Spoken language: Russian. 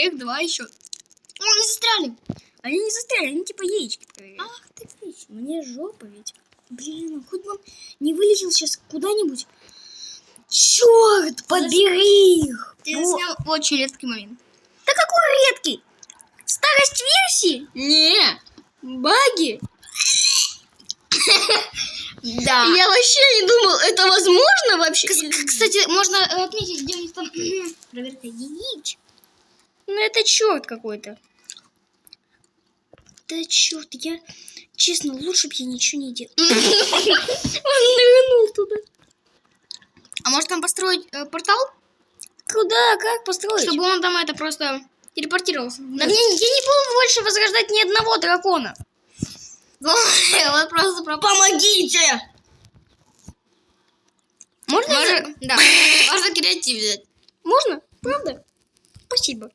орех, 2 еще. О, они застряли. Они не застряли, они типа яички проверяют. Ах ты. Мне жопа ведь. Блин, хоть бы он не вылетел сейчас куда-нибудь. Черт, побери их. Ты заснял очень редкий момент. Да какой редкий? Старость версии? Не. Баги? Да. Я вообще не думал, это возможно вообще? Кстати, можно отметить, где у них там проверка яичек. Ну это черт какой-то. Да черт, я... Честно, лучше бы я ничего не делал. Он нырнул туда. А может там построить портал? Куда? Как построить? Чтобы он там это просто телепортировался. Да мне, я не буду больше возрождать ни одного дракона. Вот просто Помогите! Можно? Да. Можно креатив взять. Можно? Правда? Спасибо.